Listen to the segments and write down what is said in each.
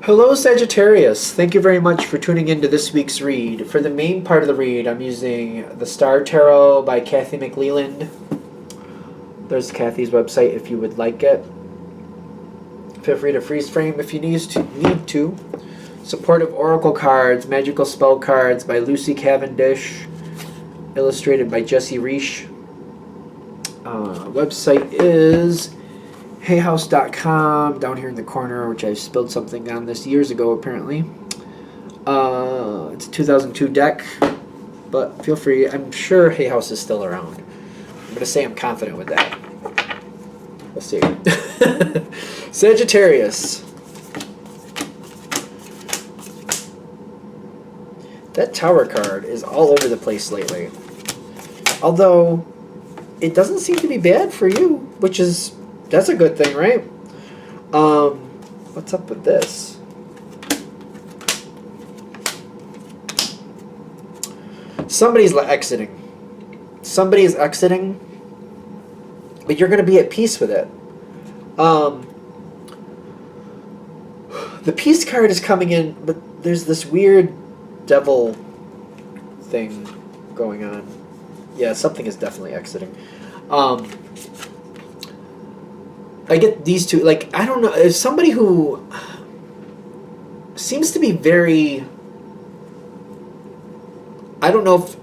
Hello, Sagittarius. Thank you very much for tuning into this week's read. For the main part of the read, I'm using the Star Tarot by Kathy McLeland. There's Kathy's website if you would like it. Feel free to freeze frame if you need to. Supportive Oracle cards, Magical Spell cards by Lucy Cavendish. Illustrated by Jesse Reish. Website is hayhouse.com down here in the corner, which I spilled something on this years ago apparently. It's a 2002 deck, but feel free. I'm sure Hay House is still around. I'm going to say I'm confident with that. We'll see. Sagittarius. That Tower card is all over the place lately. Although, it doesn't seem to be bad for you, which is... that's a good thing, right? What's up with this? Somebody's exiting. Somebody is exiting, but you're going to be at peace with it. The peace card is coming in, but there's this weird devil thing going on. Yeah, something is definitely exiting. I get these two, like, I don't know, as somebody who seems to be very, I don't know if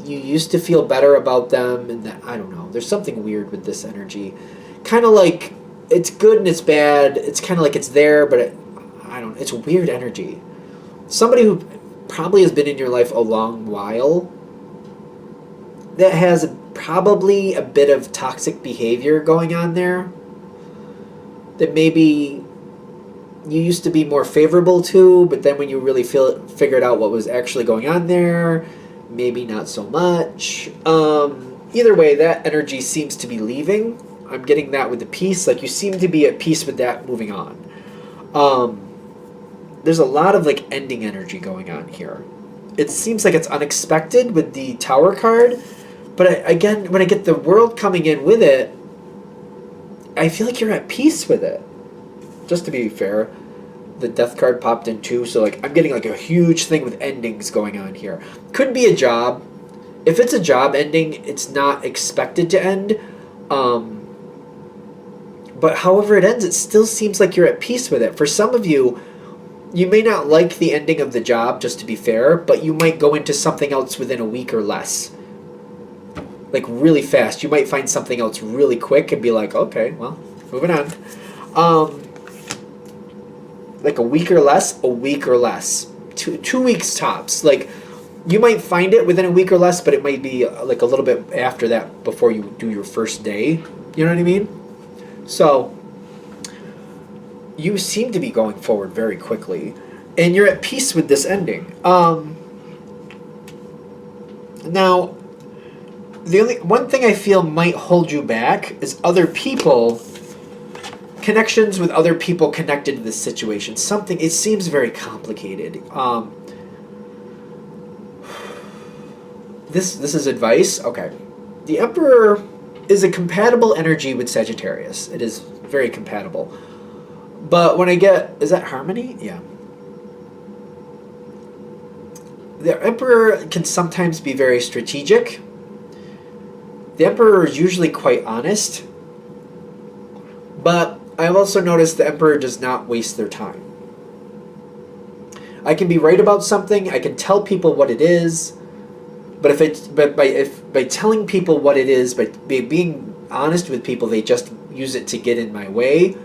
you used to feel better about them, and that, I don't know, there's something weird with this energy. Kind of like, it's good and it's bad, it's kind of like it's there, but it's weird energy. Somebody who probably has been in your life a long while, that has probably a bit of toxic behavior going on there, that maybe you used to be more favorable to, but then when you really figured out what was actually going on there, maybe not so much. Either way, that energy seems to be leaving. I'm getting that with the peace. Like, you seem to be at peace with that moving on. There's a lot of, like, ending energy going on here. It seems like it's unexpected with the Tower card, but again, when I get the World coming in with it, I feel like you're at peace with it. Just to be fair, the Death card popped in too, so like I'm getting like a huge thing with endings going on here. Could be a job. If it's a job ending, it's not expected to end. But however it ends, it still seems like you're at peace with it. For some of you, you may not like the ending of the job, just to be fair, but you might go into something else within a week or less. Like, really fast. You might find something else really quick and be like, okay, well, moving on. Like a week or less. 2 weeks tops. Like, you might find it within a week or less, but it might be like a little bit after that before you do your first day. You know what I mean? So, you seem to be going forward very quickly. And you're at peace with this ending. Now... the only one thing I feel might hold you back is other people, connections with other people connected to this situation. Something, it seems very complicated. This is advice. Okay. The Emperor is a compatible energy with Sagittarius. It is very compatible. But when I get, is that harmony? Yeah. The Emperor can sometimes be very strategic. The Emperor is usually quite honest, but I've also noticed the Emperor does not waste their time. I can be right about something, I can tell people what it is, but by telling people what it is, by being honest with people, they just use it to get in my way,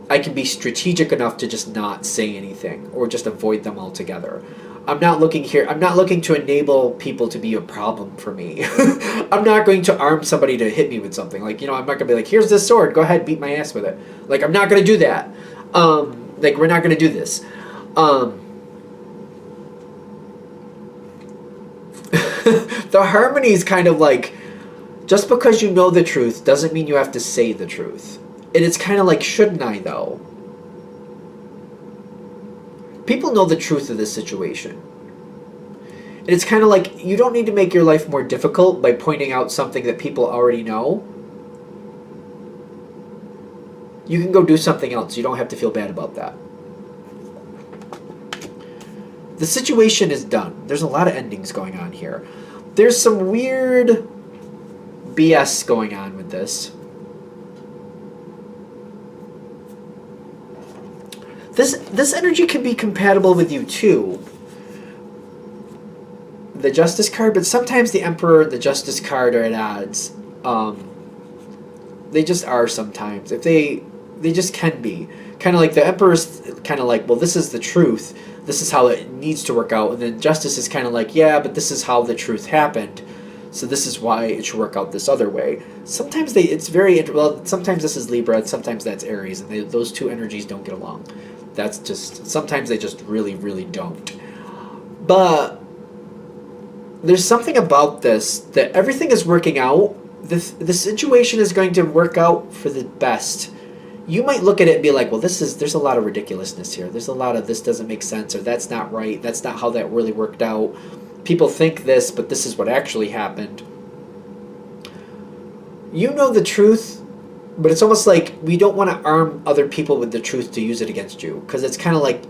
I can be strategic enough to just not say anything, or just avoid them altogether. I'm not looking to enable people to be a problem for me. I'm not going to arm somebody to hit me with something. Like, I'm not going to be like, here's this sword, go ahead, beat my ass with it. Like, I'm not going to do that. Like, we're not going to do this. The harmony is kind of like, just because you know the truth doesn't mean you have to say the truth. And it's kind of like, shouldn't I, though? People know the truth of this situation. And it's kind of like, you don't need to make your life more difficult by pointing out something that people already know. You can go do something else. You don't have to feel bad about that. The situation is done. There's a lot of endings going on here. There's some weird BS going on with this. This energy can be compatible with you too. The Justice card, but sometimes the Emperor and the Justice card are at odds. They just are sometimes. If they just can be. Kind of like the Emperor's kind of like, well, this is the truth. This is how it needs to work out. And then Justice is kind of like, yeah, but this is how the truth happened. So this is why it should work out this other way. Sometimes sometimes this is Libra, and sometimes that's Aries, and those two energies don't get along. That's just, sometimes they just really, really don't. But there's something about this, that everything is working out. The situation is going to work out for the best. You might look at it and be like, well, there's a lot of ridiculousness here. There's a lot of this doesn't make sense, or that's not right. That's not how that really worked out. People think this, but this is what actually happened. You know the truth, but it's almost like we don't want to arm other people with the truth to use it against you. Because it's kind of like,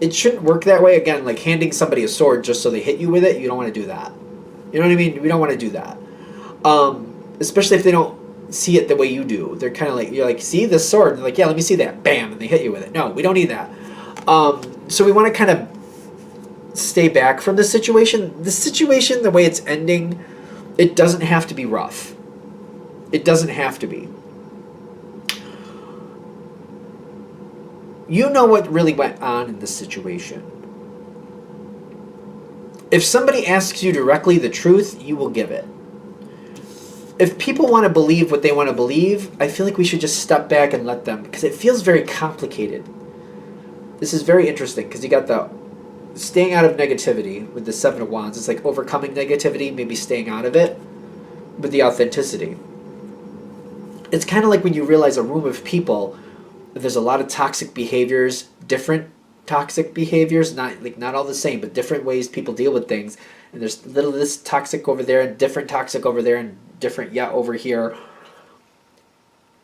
it shouldn't work that way. Again, like handing somebody a sword just so they hit you with it, you don't want to do that. You know what I mean? We don't want to do that. Especially if they don't see it the way you do. They're kind of like, you're like, see this sword? And they're like, yeah, let me see that. Bam, and they hit you with it. No, we don't need that. So we want to kind of stay back from the situation. The situation, the way it's ending, it doesn't have to be rough. It doesn't have to be. You know what really went on in this situation. If somebody asks you directly the truth, you will give it. If people want to believe what they want to believe, I feel like we should just step back and let them, because it feels very complicated. This is very interesting, because you got the staying out of negativity with the Seven of Wands. It's like overcoming negativity, maybe staying out of it with the authenticity. It's kind of like when you realize a room of people, there's a lot of toxic behaviors, different toxic behaviors, not all the same, but different ways people deal with things. And there's a little of this toxic over there and different toxic over there and different over here.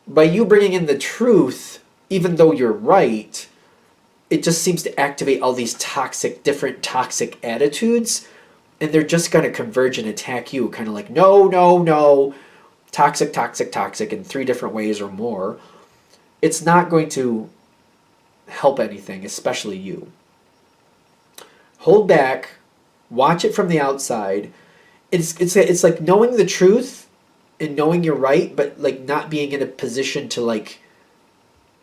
By you bringing in the truth, even though you're right, it just seems to activate all these different toxic attitudes, and they're just going to converge and attack you, kind of like, no, toxic in 3 different ways or more. It's not going to help anything, especially you. Hold back, watch it from the outside. It's like knowing the truth and knowing you're right, but like not being in a position to like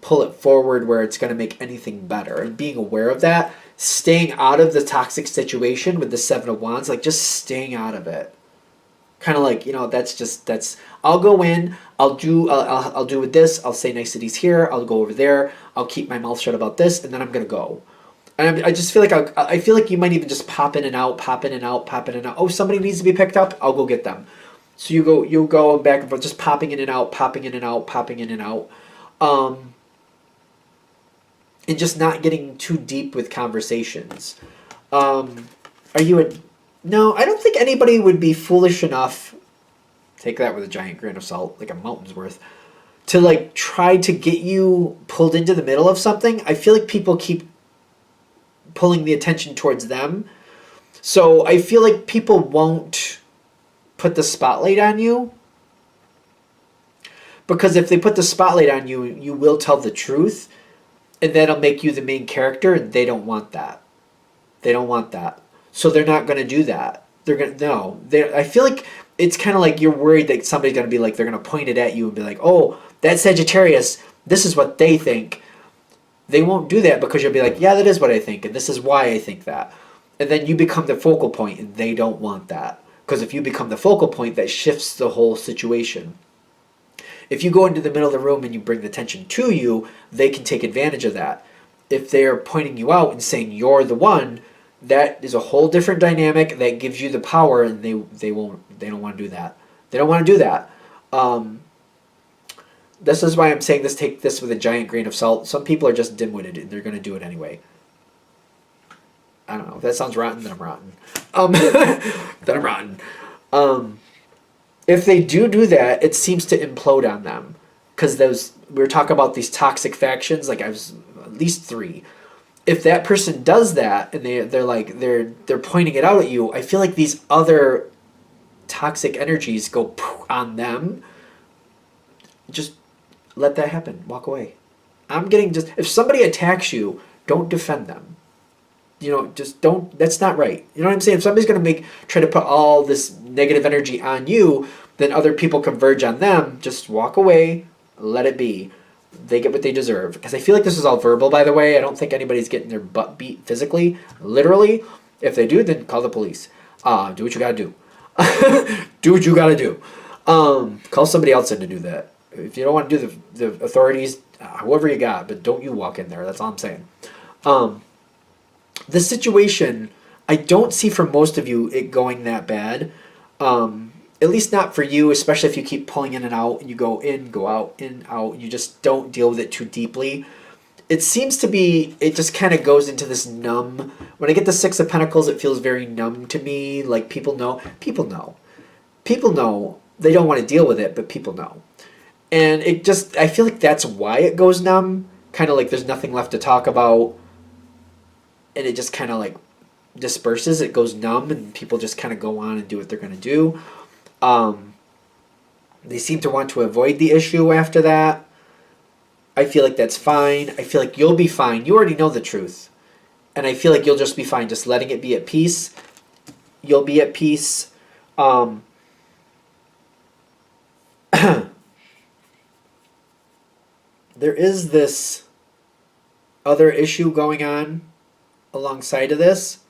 pull it forward where it's going to make anything better, and being aware of that, staying out of the toxic situation with the Seven of Wands, like just staying out of it. Kind of like, I'll go in, I'll do with this, I'll say niceties here, I'll go over there, I'll keep my mouth shut about this, and then I'm going to go. And I just feel like I feel like you might even just pop in and out. Oh, somebody needs to be picked up, I'll go get them. So you'll go back and forth, just popping in and out. And just not getting too deep with conversations. No, I don't think anybody would be foolish enough, take that with a giant grain of salt, like a mountain's worth, to like try to get you pulled into the middle of something. I feel like people keep pulling the attention towards them. So I feel like people won't put the spotlight on you. Because if they put the spotlight on you, you will tell the truth. And that'll make you the main character, and they don't want that. So they're not going to do that. I feel like it's kind of like you're worried that somebody's going to be like, they're going to point it at you and be like, oh, that's Sagittarius. This is what they think. They won't do that, because you'll be like, yeah, that is what I think, and this is why I think that. And then you become the focal point, and they don't want that. Because if you become the focal point, that shifts the whole situation. If you go into the middle of the room and you bring the attention to you, they can take advantage of that. If they're pointing you out and saying you're the one, that is a whole different dynamic that gives you the power, and they don't want to do that. They don't want to do that. This is why I'm saying this. Take this with a giant grain of salt. Some people are just dim-witted, and they're going to do it anyway. I don't know. If that sounds rotten, then I'm rotten. If they do that, it seems to implode on them. Because we were talking about these toxic factions, like I was at least 3. if that person does that and they're pointing it out at you, I feel like these other toxic energies go on them. Just let that happen. Walk away. If somebody attacks you, don't defend them. Just don't. That's not right. You know what I'm saying? If somebody's going to try to put all this negative energy on you, then other people converge on them. Just walk away. Let it be. They get what they deserve. Because I feel like this is all verbal, by the way. I don't think anybody's getting their butt beat physically, literally. If they do, then call the police. Do what you gotta do. Do what you gotta do. Call somebody else in to do that. If you don't want to do the authorities, whoever you got, but don't you walk in there. That's all I'm saying. The situation, I don't see for most of you it going that bad. At least not for you, especially if you keep pulling in and out and you go in, go out, in, out. You just don't deal with it too deeply. It seems to be, it just kind of goes into this numb. When I get the Six of Pentacles, it feels very numb to me. Like people know. People know. People know. They don't want to deal with it, but people know. And I feel like that's why it goes numb. Kind of like there's nothing left to talk about. And it just kind of like disperses. It goes numb and people just kind of go on and do what they're going to do. They seem to want to avoid the issue after that. I feel like that's fine. I feel like you'll be fine. You already know the truth. And I feel like you'll just be fine. Just letting it be at peace. You'll be at peace. There is this other issue going on alongside of this.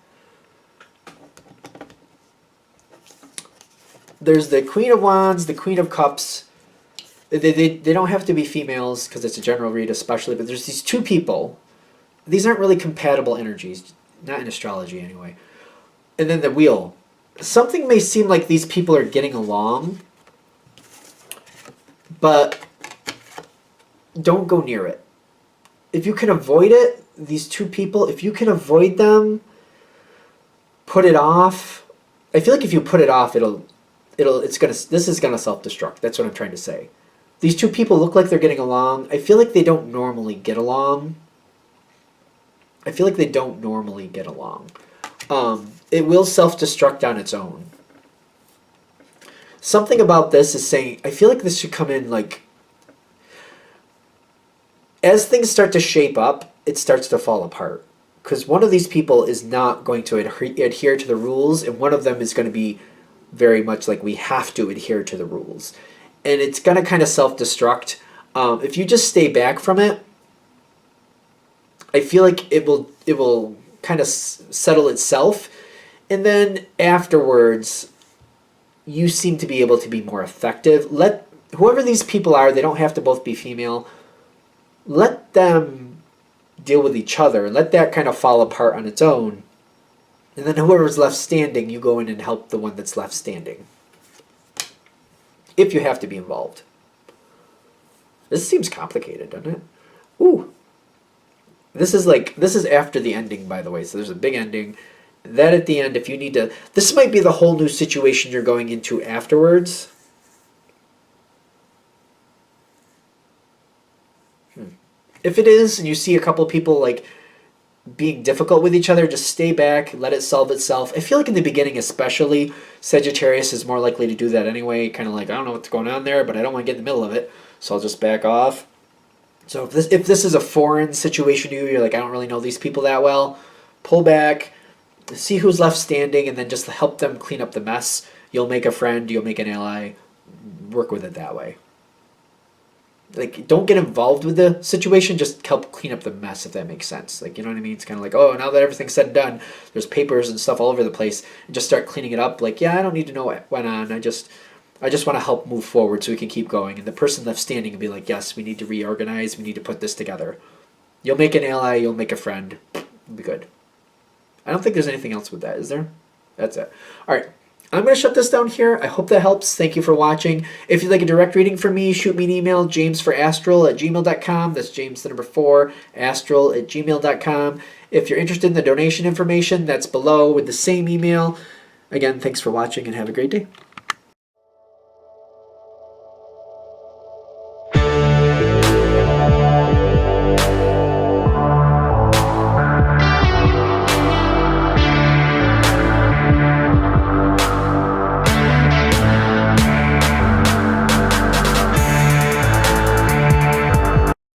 There's the Queen of Wands, the Queen of Cups. They don't have to be females because it's a general read especially, but there's these two people. These aren't really compatible energies, not in astrology anyway. And then the Wheel. Something may seem like these people are getting along, but don't go near it. If you can avoid it, these two people, if you can avoid them, put it off. I feel like if you put it off, this is gonna self-destruct. That's what I'm trying to say. These two people look like they're getting along. I feel like they don't normally get along. It will self-destruct on its own. Something about this is saying, I feel like this should come in like, as things start to shape up, it starts to fall apart. Because one of these people is not going to adhere to the rules, and one of them is going to be very much like we have to adhere to the rules. And it's going to kind of self-destruct. If you just stay back from it, I feel like it will kind of settle itself. And then afterwards, you seem to be able to be more effective. Let whoever these people are, they don't have to both be female. Let them deal with each other. Let that kind of fall apart on its own. And then whoever's left standing, you go in and help the one that's left standing. If you have to be involved. This seems complicated, doesn't it? Ooh. This is after the ending, by the way. So there's a big ending. That at the end, if you need to... This might be the whole new situation you're going into afterwards. If it is, and you see a couple of people like being difficult with each other, just stay back, let it solve itself. I feel like in the beginning especially, Sagittarius is more likely to do that anyway. Kind of like, I don't know what's going on there, but I don't want to get in the middle of it, so I'll just back off. So if this is a foreign situation to you, you're like, I don't really know these people that well, pull back, see who's left standing, and then just help them clean up the mess. You'll make a friend, you'll make an ally, work with it that way. Like, don't get involved with the situation, just help clean up the mess, if that makes sense. Like, you know what I mean? It's kind of like, oh, now that everything's said and done, there's papers and stuff all over the place, and just start cleaning it up. Like, yeah, I don't need to know what went on. I just want to help move forward so we can keep going. And the person left standing will be like, yes, we need to reorganize, we need to put this together. You'll make an ally, you'll make a friend. It'll be good. I don't think there's anything else with that, is there? That's it. All right. I'm going to shut this down here. I hope that helps. Thank you for watching. If you'd like a direct reading from me, shoot me an email, jamesforastral@gmail.com. That's James, the number 4, astral@gmail.com. If you're interested in the donation information, that's below with the same email. Again, thanks for watching and have a great day.